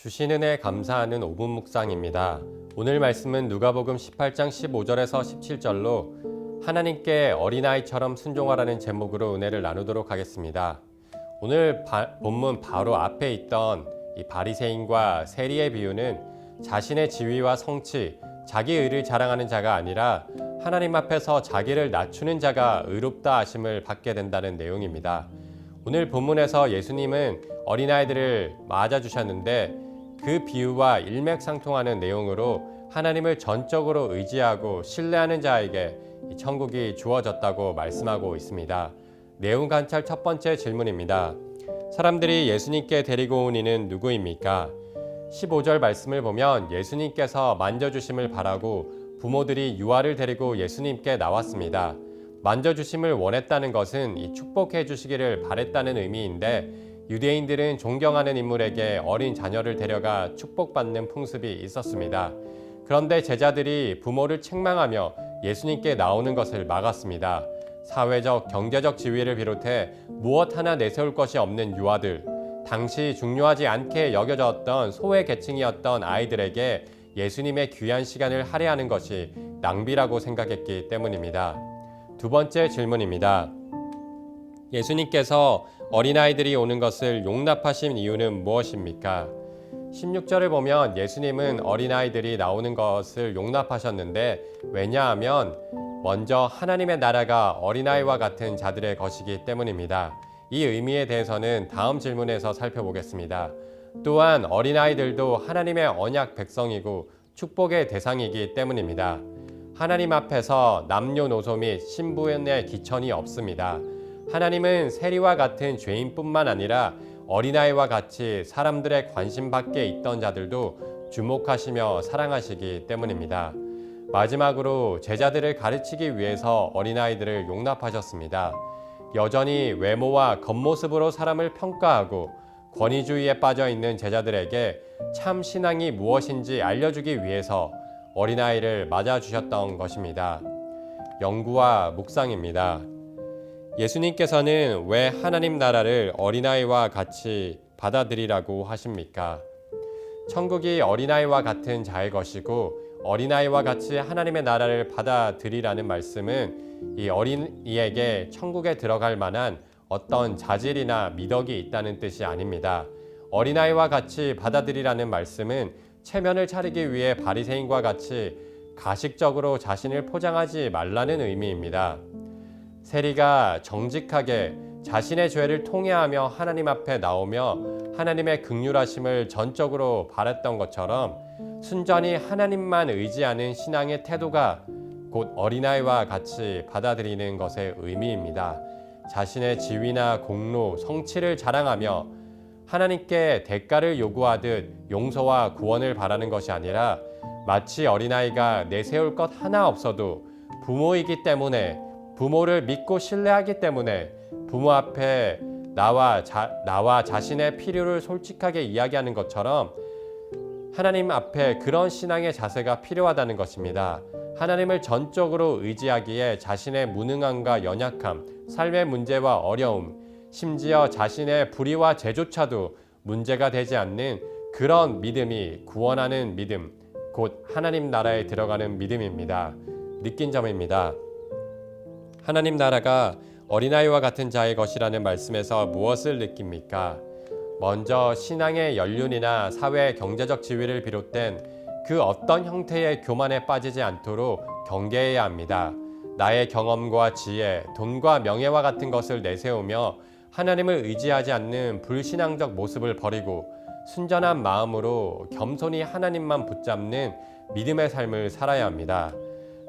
주신 은혜 감사하는 5분 묵상입니다. 오늘 말씀은 누가복음 18장 15절에서 17절로 하나님께 어린아이처럼 순종하라는 제목으로 은혜를 나누도록 하겠습니다. 오늘 본문 바로 앞에 있던 이 바리새인과 세리의 비유는 자신의 지위와 성취, 자기 의를 자랑하는 자가 아니라 하나님 앞에서 자기를 낮추는 자가 의롭다 하심을 받게 된다는 내용입니다. 오늘 본문에서 예수님은 어린아이들을 맞아주셨는데 그 비유와 일맥상통하는 내용으로 하나님을 전적으로 의지하고 신뢰하는 자에게 천국이 주어졌다고 말씀하고 있습니다. 내용 관찰 첫 번째 질문입니다. 사람들이 예수님께 데리고 온 이는 누구입니까? 15절 말씀을 보면 예수님께서 만져주심을 바라고 부모들이 유아를 데리고 예수님께 나왔습니다. 만져주심을 원했다는 것은 이 축복해 주시기를 바랬다는 의미인데 유대인들은 존경하는 인물에게 어린 자녀를 데려가 축복받는 풍습이 있었습니다. 그런데 제자들이 부모를 책망하며 예수님께 나오는 것을 막았습니다. 사회적, 경제적 지위를 비롯해 무엇 하나 내세울 것이 없는 유아들, 당시 중요하지 않게 여겨졌던 소외 계층이었던 아이들에게 예수님의 귀한 시간을 할애하는 것이 낭비라고 생각했기 때문입니다. 두 번째 질문입니다. 예수님께서 어린아이들이 오는 것을 용납하신 이유는 무엇입니까? 16절을 보면 예수님은 어린아이들이 나오는 것을 용납하셨는데 왜냐하면 먼저 하나님의 나라가 어린아이와 같은 자들의 것이기 때문입니다. 이 의미에 대해서는 다음 질문에서 살펴보겠습니다. 또한 어린아이들도 하나님의 언약 백성이고 축복의 대상이기 때문입니다. 하나님 앞에서 남녀노소 및 신분의 기천이 없습니다. 하나님은 세리와 같은 죄인뿐만 아니라 어린아이와 같이 사람들의 관심 밖에 있던 자들도 주목하시며 사랑하시기 때문입니다. 마지막으로 제자들을 가르치기 위해서 어린아이들을 용납하셨습니다. 여전히 외모와 겉모습으로 사람을 평가하고 권위주의에 빠져 있는 제자들에게 참 신앙이 무엇인지 알려주기 위해서 어린아이를 맞아주셨던 것입니다. 연구와 묵상입니다. 예수님께서는 왜 하나님 나라를 어린아이와 같이 받아들이라고 하십니까? 천국이 어린아이와 같은 자의 것이고 어린아이와 같이 하나님의 나라를 받아들이라는 말씀은 이 어린이에게 천국에 들어갈 만한 어떤 자질이나 미덕이 있다는 뜻이 아닙니다. 어린아이와 같이 받아들이라는 말씀은 체면을 차리기 위해 바리새인과 같이 가식적으로 자신을 포장하지 말라는 의미입니다. 세리가 정직하게 자신의 죄를 통회하며 하나님 앞에 나오며 하나님의 긍휼하심을 전적으로 바랐던 것처럼 순전히 하나님만 의지하는 신앙의 태도가 곧 어린아이와 같이 받아들이는 것의 의미입니다. 자신의 지위나 공로, 성취를 자랑하며 하나님께 대가를 요구하듯 용서와 구원을 바라는 것이 아니라 마치 어린아이가 내세울 것 하나 없어도 부모이기 때문에 부모를 믿고 신뢰하기 때문에 부모 앞에 나와 자신의 필요를 솔직하게 이야기하는 것처럼 하나님 앞에 그런 신앙의 자세가 필요하다는 것입니다. 하나님을 전적으로 의지하기에 자신의 무능함과 연약함, 삶의 문제와 어려움, 심지어 자신의 불의와 죄조차도 문제가 되지 않는 그런 믿음이 구원하는 믿음, 곧 하나님 나라에 들어가는 믿음입니다. 느낀 점입니다. 하나님 나라가 어린아이와 같은 자의 것이라는 말씀에서 무엇을 느낍니까? 먼저 신앙의 연륜이나 사회 경제적 지위를 비롯된 그 어떤 형태의 교만에 빠지지 않도록 경계해야 합니다. 나의 경험과 지혜, 돈과 명예와 같은 것을 내세우며 하나님을 의지하지 않는 불신앙적 모습을 버리고 순전한 마음으로 겸손히 하나님만 붙잡는 믿음의 삶을 살아야 합니다.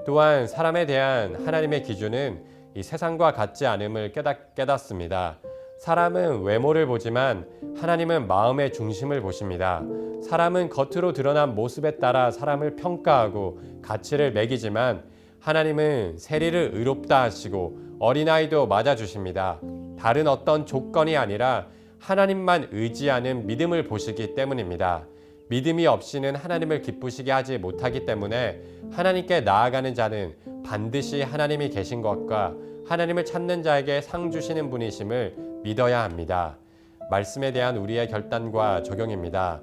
또한 사람에 대한 하나님의 기준은 이 세상과 같지 않음을 깨닫습니다. 사람은 외모를 보지만 하나님은 마음의 중심을 보십니다. 사람은 겉으로 드러난 모습에 따라 사람을 평가하고 가치를 매기지만 하나님은 세리를 의롭다 하시고 어린아이도 맞아주십니다. 다른 어떤 조건이 아니라 하나님만 의지하는 믿음을 보시기 때문입니다. 믿음이 없이는 하나님을 기쁘시게 하지 못하기 때문에 하나님께 나아가는 자는 반드시 하나님이 계신 것과 하나님을 찾는 자에게 상 주시는 분이심을 믿어야 합니다. 말씀에 대한 우리의 결단과 적용입니다.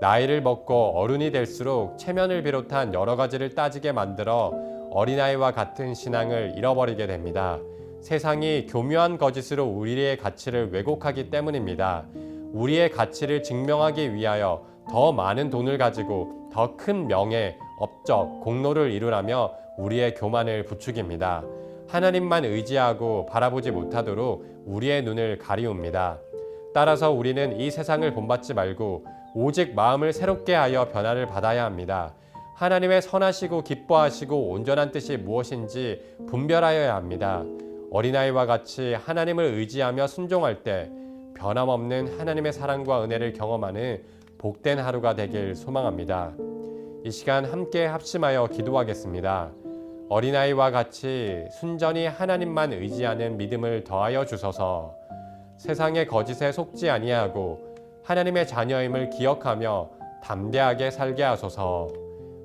나이를 먹고 어른이 될수록 체면을 비롯한 여러 가지를 따지게 만들어 어린아이와 같은 신앙을 잃어버리게 됩니다. 세상이 교묘한 거짓으로 우리의 가치를 왜곡하기 때문입니다. 우리의 가치를 증명하기 위하여 더 많은 돈을 가지고 더 큰 명예, 업적, 공로를 이루라며 우리의 교만을 부추깁니다. 하나님만 의지하고 바라보지 못하도록 우리의 눈을 가리웁니다. 따라서 우리는 이 세상을 본받지 말고 오직 마음을 새롭게 하여 변화를 받아야 합니다. 하나님의 선하시고 기뻐하시고 온전한 뜻이 무엇인지 분별하여야 합니다. 어린아이와 같이 하나님을 의지하며 순종할 때 변함없는 하나님의 사랑과 은혜를 경험하는 복된 하루가 되길 소망합니다. 이 시간 함께 합심하여 기도하겠습니다. 어린아이와 같이 순전히 하나님만 의지하는 믿음을 더하여 주소서. 세상의 거짓에 속지 아니하고 하나님의 자녀임을 기억하며 담대하게 살게 하소서.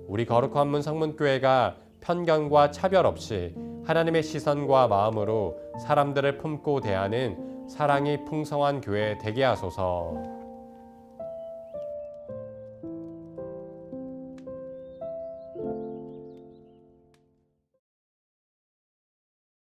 우리 거룩한 문 성문교회가 편견과 차별 없이 하나님의 시선과 마음으로 사람들을 품고 대하는 사랑이 풍성한 교회 되게 하소서.